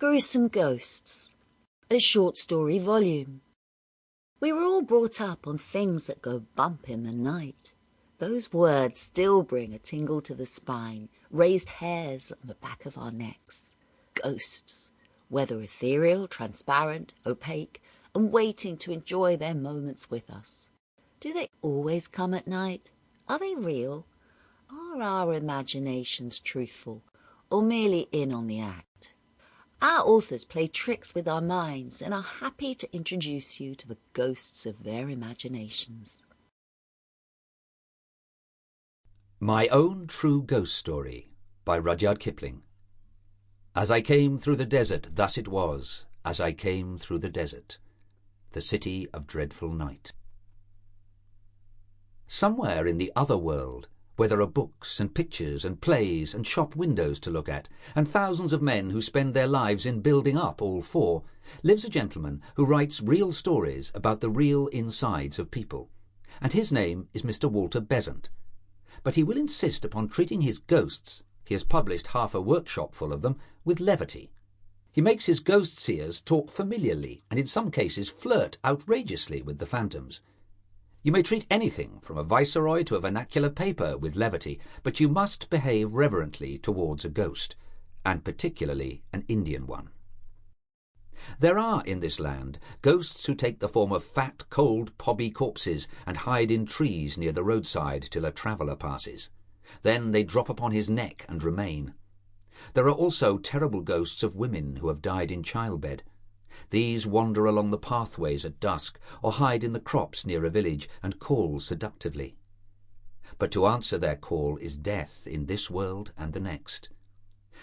Gruesome Ghosts, a short story volume. We were all brought up on things that go bump in the night. Those words still bring a tingle to the spine, raised hairs on the back of our necks. Ghosts, whether ethereal, transparent, opaque, and waiting to enjoy their moments with us. Do they always come at night? Are they real? Are our imaginations truthful, or merely in on the act? Our authors play tricks with our minds and are happy to introduce you to the ghosts of their imaginations. My Own True Ghost Story by Rudyard Kipling. As I came through the desert, thus it was, as I came through the desert, the city of dreadful night. Somewhere in the other world, where there are books and pictures and plays and shop windows to look at, and thousands of men who spend their lives in building up all four, lives a gentleman who writes real stories about the real insides of people, and his name is Mr. Walter Besant. But he will insist upon treating his ghosts, he has published half a workshop full of them, with levity. He makes his ghost seers talk familiarly, and in some cases flirt outrageously with the phantoms. You may treat anything from a viceroy to a vernacular paper with levity, but you must behave reverently towards a ghost, and particularly an Indian one. There are in this land ghosts who take the form of fat, cold, pobby corpses and hide in trees near the roadside till a traveller passes. Then they drop upon his neck and remain. There are also terrible ghosts of women who have died in childbed. These wander along the pathways at dusk, or hide in the crops near a village and call seductively. But to answer their call is death in this world and the next.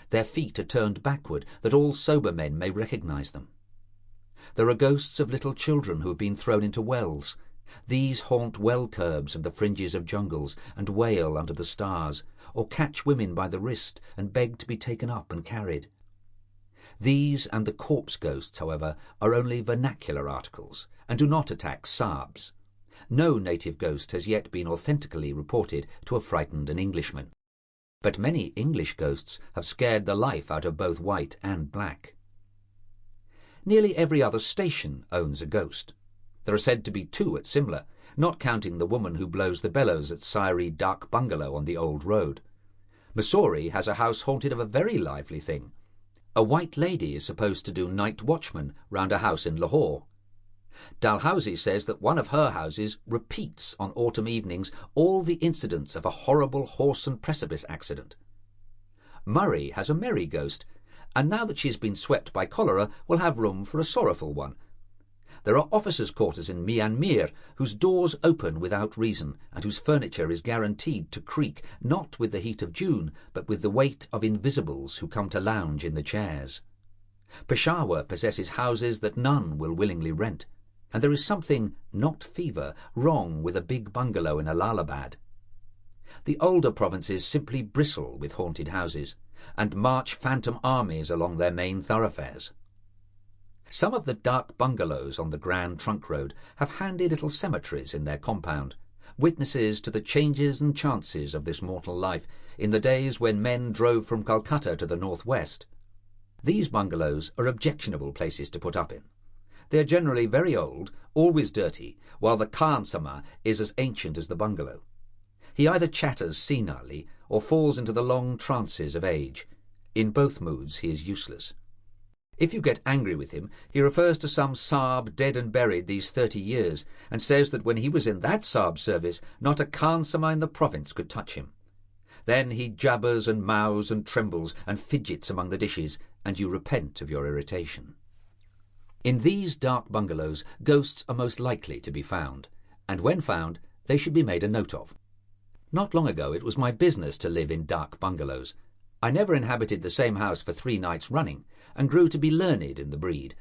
Their feet are turned backward, that all sober men may recognize them. There are ghosts of little children who have been thrown into wells. These haunt well curbs and the fringes of jungles, and wail under the stars, or catch women by the wrist and beg to be taken up and carried. These and the corpse ghosts, however, are only vernacular articles, and do not attack Saabs. No native ghost has yet been authentically reported to have frightened an Englishman. But many English ghosts have scared the life out of both white and black. Nearly every other station owns a ghost. There are said to be 2 at Simla, not counting the woman who blows the bellows at Syrie Dak Bungalow on the old road. Mussoorie has a house haunted of a very lively thing. A white lady is supposed to do night watchman round a house in Lahore. Dalhousie says that one of her houses repeats on autumn evenings all the incidents of a horrible horse and precipice accident. Murray has a merry ghost, and now that she has been swept by cholera will have room for a sorrowful one. There are officers' quarters in Myanmar whose doors open without reason, and whose furniture is guaranteed to creak, not with the heat of June, but with the weight of invisibles who come to lounge in the chairs. Peshawar possesses houses that none will willingly rent, and there is something, not fever, wrong with a big bungalow in Allahabad. The older provinces simply bristle with haunted houses, and march phantom armies along their main thoroughfares. Some of the dark bungalows on the Grand Trunk Road have handy little cemeteries in their compound, witnesses to the changes and chances of this mortal life in the days when men drove from Calcutta to the northwest. These bungalows are objectionable places to put up in. They are generally very old, always dirty, while the Khansama is as ancient as the bungalow. He either chatters senilely or falls into the long trances of age. In both moods he is useless. If you get angry with him, he refers to some Saab dead and buried these 30 years, and says that when he was in that Saab service, not a Khansama in the province could touch him. Then he jabbers and mows and trembles and fidgets among the dishes, and you repent of your irritation. In these dark bungalows, ghosts are most likely to be found, and when found, they should be made a note of. Not long ago it was my business to live in dark bungalows. I never inhabited the same house for 3 nights running, and grew to be learned in the breed.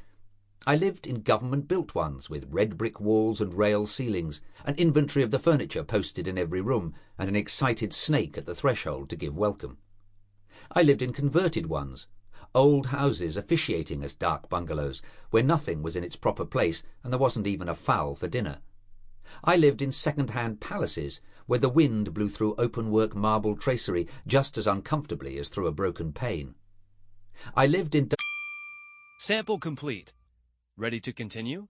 I lived in government-built ones, with red brick walls and rail ceilings, an inventory of the furniture posted in every room, and an excited snake at the threshold to give welcome. I lived in converted ones, old houses officiating as dark bungalows, where nothing was in its proper place, and there wasn't even a fowl for dinner. I lived in second-hand palaces, where the wind blew through open-work marble tracery just as uncomfortably as through a broken pane. I lived in Sample complete. Ready to continue?